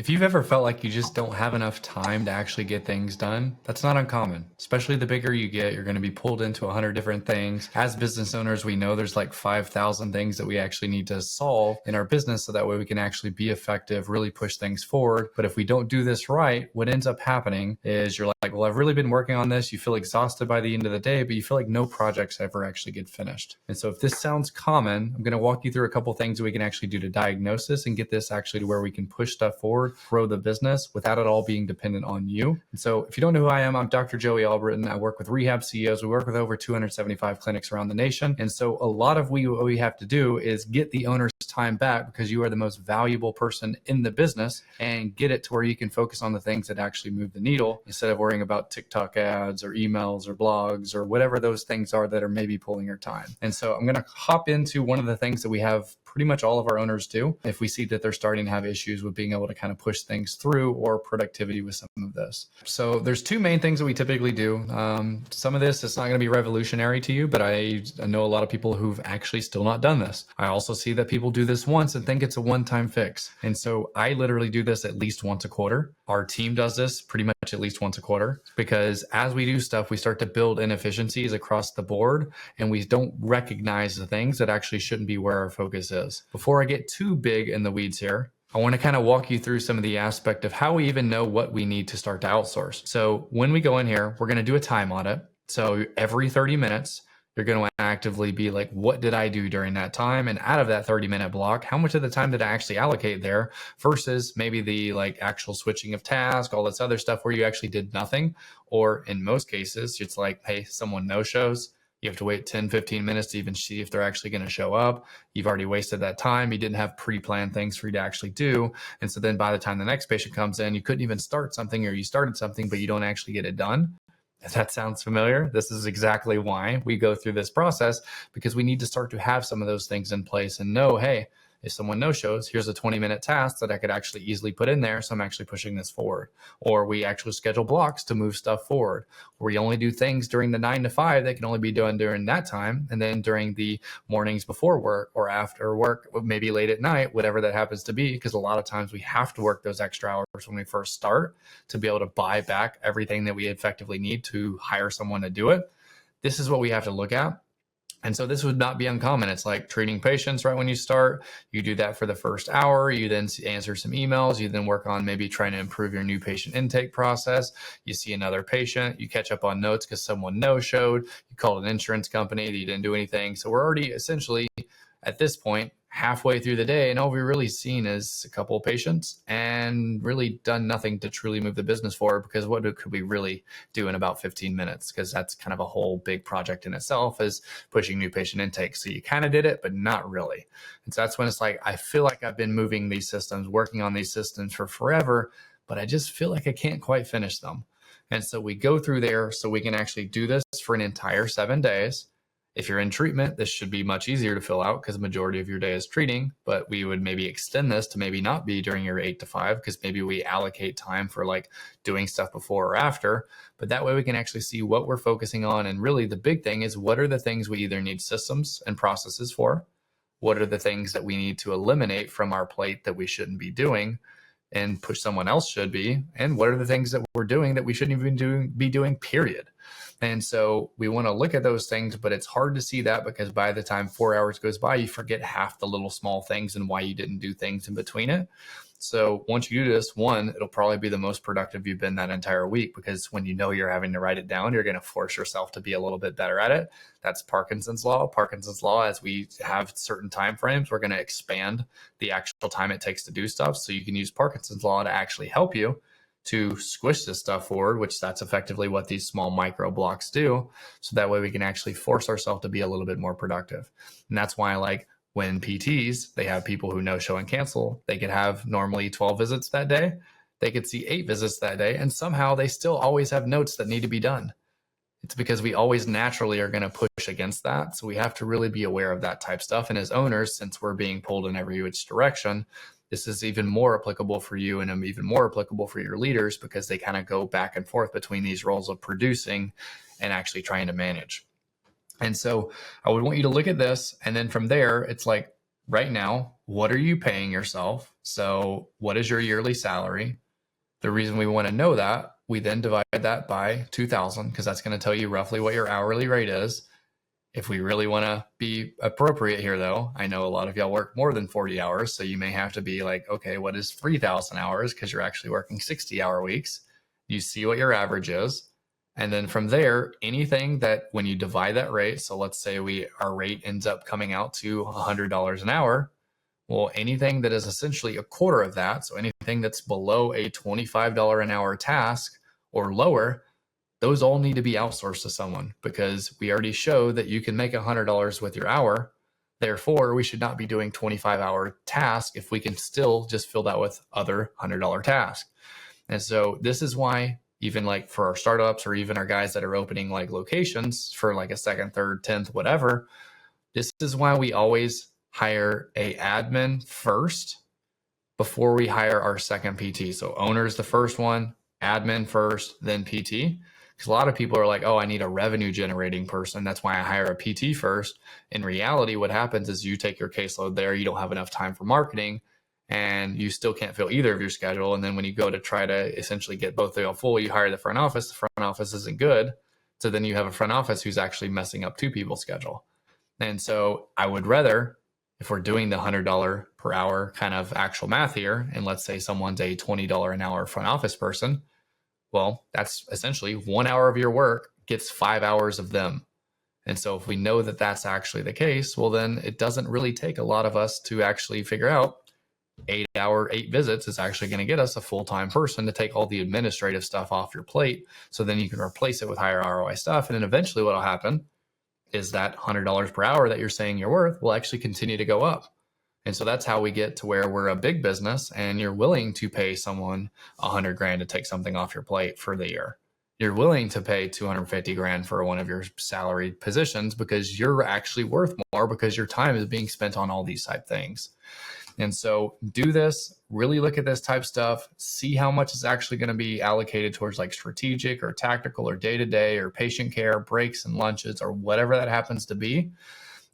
If you've ever felt like you just don't have enough time to actually get things done, that's not uncommon. Especially the bigger you get, you're going to be pulled into 100 different things. As business owners, we know there's like 5,000 things that we actually need to solve in our business so that way we can actually be effective, really push things forward. But if we don't do this right, what ends up happening is you're like, well, I've really been working on this. You feel exhausted by the end of the day, but you feel like no projects ever actually get finished. And so if this sounds common, I'm going to walk you through a couple things that we can actually do to diagnose this and get this actually to where we can push stuff forward, grow the business without it all being dependent on you. And so if you don't know who I am, I'm Dr. Joey Allbritton. I work with rehab CEOs. We work with over 275 clinics around the nation. And so a lot of what we have to do is get the owner's time back because you are the most valuable person in the business and get it to where you can focus on the things that actually move the needle instead of worrying about TikTok ads or emails or blogs or whatever those things are that are maybe pulling your time. And so I'm going to hop into one of the things that we have pretty much all of our owners do if we see that they're starting to have issues with being able to kind of push things through or productivity with some of this. So there's two main things that we typically do. Some of this is not going to be revolutionary to you, but I know a lot of people who've actually still not done this. I also see that people do this once and think it's a one-time fix. And so I literally do this at least once a quarter. Our team does this pretty much at least once a quarter because as we do stuff, we start to build inefficiencies across the board and we don't recognize the things that actually shouldn't be where our focus is. Before I get too big in the weeds here, I want to kind of walk you through some of the aspect of how we even know what we need to start to outsource. So when we go in here, we're going to do a time audit. So every 30 minutes, you're going to actively be like, what did I do during that time? And out of that 30-minute block, how much of the time did I actually allocate there versus maybe the like actual switching of tasks, all this other stuff where you actually did nothing. Or in most cases, it's like, hey, someone no-shows. You have to wait 10, 15 minutes to even see if they're actually going to show up. You've already wasted that time. You didn't have pre-planned things for you to actually do. And so then by the time the next patient comes in, you couldn't even start something or you started something, but you don't actually get it done. If that sounds familiar, this is exactly why we go through this process, because we need to start to have some of those things in place and know, hey, if someone no-shows, here's a 20-minute task that I could actually easily put in there. So I'm actually pushing this forward. Or we actually schedule blocks to move stuff forward. Or we only do things during the 9 to 5 that can only be done during that time. And then during the mornings before work or after work, maybe late at night, whatever that happens to be, because a lot of times we have to work those extra hours when we first start to be able to buy back everything that we effectively need to hire someone to do it. This is what we have to look at. And so this would not be uncommon. It's like treating patients right when you start. You do that for the first hour. You then answer some emails. You then work on maybe trying to improve your new patient intake process. You see another patient. You catch up on notes because someone no-showed. You called an insurance company that you didn't do anything. So we're already essentially at this point halfway through the day, and all we've really seen is a couple of patients and really done nothing to truly move the business forward, because what could we really do in about 15 minutes? Because that's kind of a whole big project in itself, is pushing new patient intake. So you kind of did it, but not really. And so that's when it's like, I feel like I've been moving these systems, working on these systems for forever, but I just feel like I can't quite finish them. And so we go through there so we can actually do this for an entire 7 days. If you're in treatment, this should be much easier to fill out because the majority of your day is treating, but we would maybe extend this to maybe not be during your 8 to 5 because maybe we allocate time for like doing stuff before or after, but that way we can actually see what we're focusing on. And really the big thing is, what are the things we either need systems and processes for? What are the things that we need to eliminate from our plate that we shouldn't be doing and push someone else should be? And what are the things that we're doing that we shouldn't even be doing, period? And so we want to look at those things, but it's hard to see that because by the time 4 hours goes by, you forget half the little small things and why you didn't do things in between it. So once you do this, one, it'll probably be the most productive you've been that entire week, because when you know you're having to write it down, you're going to force yourself to be a little bit better at it. That's Parkinson's law. Parkinson's law, as we have certain time frames, we're going to expand the actual time it takes to do stuff. So you can use Parkinson's law to actually help you to squish this stuff forward, which that's effectively what these small micro blocks do. So that way we can actually force ourselves to be a little bit more productive. And that's why, like, when PTs, they have people who no show and cancel, they could have normally 12 visits that day. They could see 8 visits that day, and somehow they still always have notes that need to be done. It's because we always naturally are going to push against that. So we have to really be aware of that type stuff. And as owners, since we're being pulled in every which direction, this is even more applicable for you and even more applicable for your leaders, because they kind of go back and forth between these roles of producing and actually trying to manage. And so I would want you to look at this. And then from there, it's like, right now, what are you paying yourself? So what is your yearly salary? The reason we want to know that, we then divide that by 2,000 because that's going to tell you roughly what your hourly rate is. If we really want to be appropriate here, though, I know a lot of y'all work more than 40 hours. So you may have to be like, okay, what is 3,000 hours? Because you're actually working 60-hour weeks. You see what your average is. And then from there, anything that when you divide that rate, so let's say our rate ends up coming out to $100 an hour. Well, anything that is essentially a quarter of that, so anything that's below a $25 an hour task or lower, those all need to be outsourced to someone because we already show that you can make $100 with your hour. Therefore, we should not be doing 25-hour tasks if we can still just fill that with other $100 tasks. And so this is why even like for our startups or even our guys that are opening like locations for like a second, third, 10th, whatever, this is why we always hire a admin first before we hire our second PT. So owner's the first one, admin first, then PT. Because a lot of people are like, oh, I need a revenue generating person. That's why I hire a PT first. In reality, what happens is you take your caseload there, you don't have enough time for marketing, and you still can't fill either of your schedule. And then when you go to try to essentially get both of them full, you hire the front office isn't good. So then you have a front office who's actually messing up two people's schedule. And so I would rather, if we're doing the $100 per hour kind of actual math here, and let's say someone's a $20 an hour front office person, well, that's essentially 1 hour of your work gets 5 hours of them. And so if we know that that's actually the case, well, then it doesn't really take a lot of us to actually figure out 8 visits is actually going to get us a full-time person to take all the administrative stuff off your plate. So then you can replace it with higher ROI stuff. And then eventually what will happen is that $100 per hour that you're saying you're worth will actually continue to go up. And so that's how we get to where we're a big business and you're willing to pay someone $100,000 to take something off your plate for the year. You're willing to pay $250,000 for one of your salaried positions because you're actually worth more because your time is being spent on all these type things. And so do this, really look at this type stuff, see how much is actually going to be allocated towards like strategic or tactical or day-to-day or patient care, breaks and lunches or whatever that happens to be.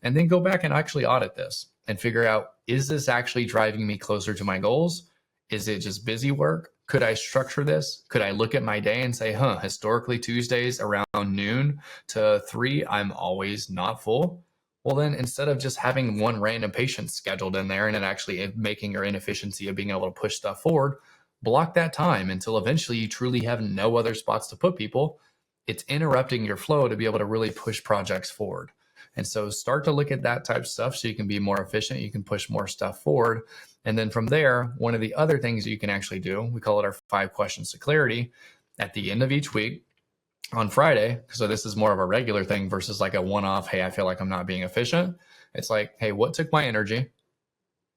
And then go back and actually audit this and figure out, is this actually driving me closer to my goals? Is it just busy work? Could I structure this? Could I look at my day and say, historically Tuesdays around noon to 3, I'm always not full. Well, then instead of just having one random patient scheduled in there and it actually making your inefficiency of being able to push stuff forward, block that time until eventually you truly have no other spots to put people. It's interrupting your flow to be able to really push projects forward. And so start to look at that type of stuff so you can be more efficient. You can push more stuff forward. And then from there, one of the other things you can actually do, we call it our 5 questions to clarity. At the end of each week, on Friday, so this is more of a regular thing versus like a one-off, hey, I feel like I'm not being efficient. It's like, hey, what took my energy?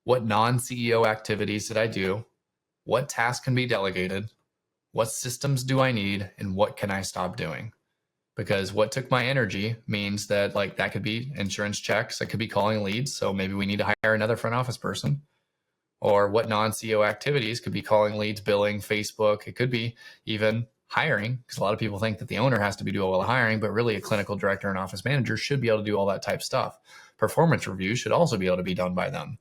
What non-CEO activities did I do? What tasks can be delegated? What systems do I need? And what can I stop doing? Because what took my energy means that like that could be insurance checks, that could be calling leads. So maybe we need to hire another front office person. Or what non-CEO activities could be calling leads, billing, Facebook. It could be even hiring, because a lot of people think that the owner has to be doing all the hiring, but really a clinical director and office manager should be able to do all that type of stuff. Performance reviews should also be able to be done by them.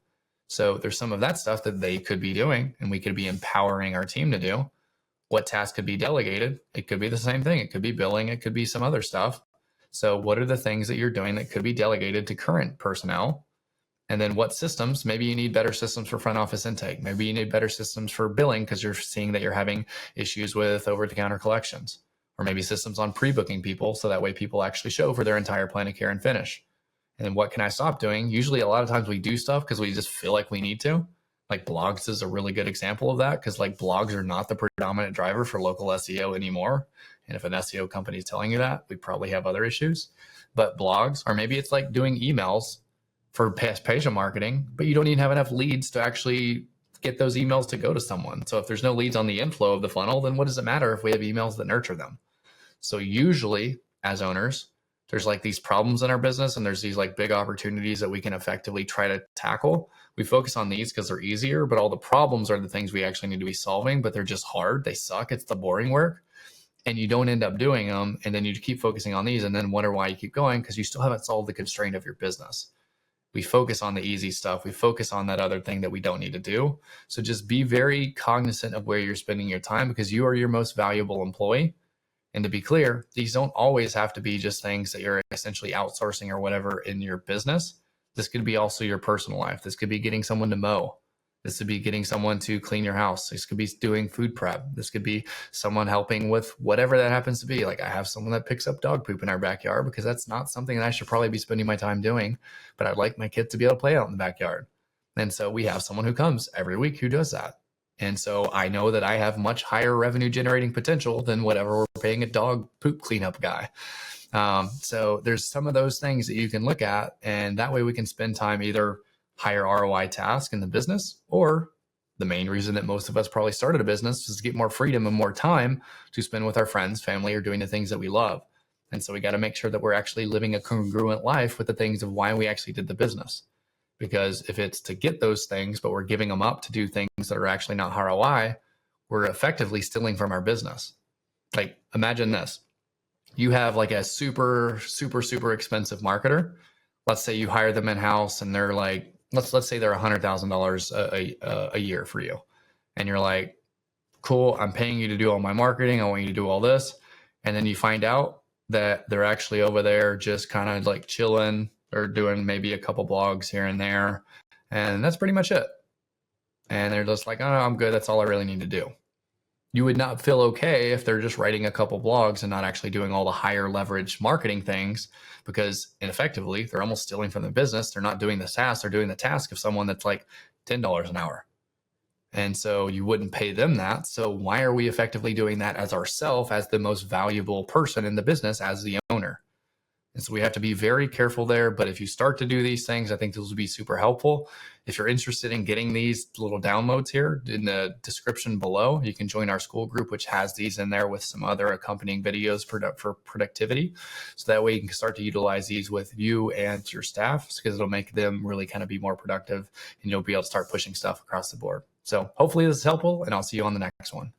So there's some of that stuff that they could be doing and we could be empowering our team to do. What tasks could be delegated? It could be the same thing. It could be billing. It could be some other stuff. So what are the things that you're doing that could be delegated to current personnel? And then what systems? Maybe you need better systems for front office intake. Maybe you need better systems for billing because you're seeing that you're having issues with over-the-counter collections. Or maybe systems on pre-booking people so that way people actually show for their entire plan of care and finish. And then what can I stop doing? Usually a lot of times we do stuff because we just feel like we need to. Like blogs is a really good example of that because like blogs are not the predominant driver for local SEO anymore. And if an SEO company is telling you that, we probably have other issues. But blogs, or maybe it's like doing emails for patient marketing, but you don't even have enough leads to actually get those emails to go to someone. So if there's no leads on the inflow of the funnel, then what does it matter if we have emails that nurture them? So usually as owners, there's like these problems in our business and there's these like big opportunities that we can effectively try to tackle. We focus on these because they're easier, but all the problems are the things we actually need to be solving, but they're just hard. They suck. It's the boring work. And you don't end up doing them. And then you keep focusing on these and then wonder why you keep going because you still haven't solved the constraint of your business. we focus on the easy stuff. We focus on that other thing that we don't need to do. So just be very cognizant of where you're spending your time, because you are your most valuable employee. And to be clear, these don't always have to be just things that you're essentially outsourcing or whatever in your business. This could be also your personal life. This could be getting someone to mow. This could be getting someone to clean your house. This could be doing food prep. This could be someone helping with whatever that happens to be. Like, I have someone that picks up dog poop in our backyard, because that's not something that I should probably be spending my time doing, but I'd like my kids to be able to play out in the backyard. And so we have someone who comes every week who does that. And so I know that I have much higher revenue generating potential than whatever we're paying a dog poop cleanup guy. So there's some of those things that you can look at, and that way we can spend time either higher ROI task in the business, or the main reason that most of us probably started a business is to get more freedom and more time to spend with our friends, family, or doing the things that we love. And so we got to make sure that we're actually living a congruent life with the things of why we actually did the business. Because if it's to get those things, but we're giving them up to do things that are actually not ROI, we're effectively stealing from our business. Like, imagine this. You have like a super, super, super expensive marketer. Let's say you hire them in-house and they're like, let's say they're $100,000 a year for you. And you're like, cool, I'm paying you to do all my marketing. I want you to do all this. And then you find out that they're actually over there just kind of like chilling, or doing maybe a couple blogs here and there. And that's pretty much it. And they're just like, oh, I'm good. That's all I really need to do. You would not feel okay if they're just writing a couple blogs and not actually doing all the higher leverage marketing things, because ineffectively they're almost stealing from the business. They're not doing the task. They're doing the task of someone that's like $10 an hour. And so you wouldn't pay them that. So why are we effectively doing that as ourselves, as the most valuable person in the business, as the owner? And so we have to be very careful there. But if you start to do these things, I think those will be super helpful. If you're interested in getting these little downloads here in the description below, you can join our school group, which has these in there with some other accompanying videos for productivity. So that way you can start to utilize these with you and your staff, because it'll make them really kind of be more productive, and you'll be able to start pushing stuff across the board. So hopefully this is helpful, and I'll see you on the next one.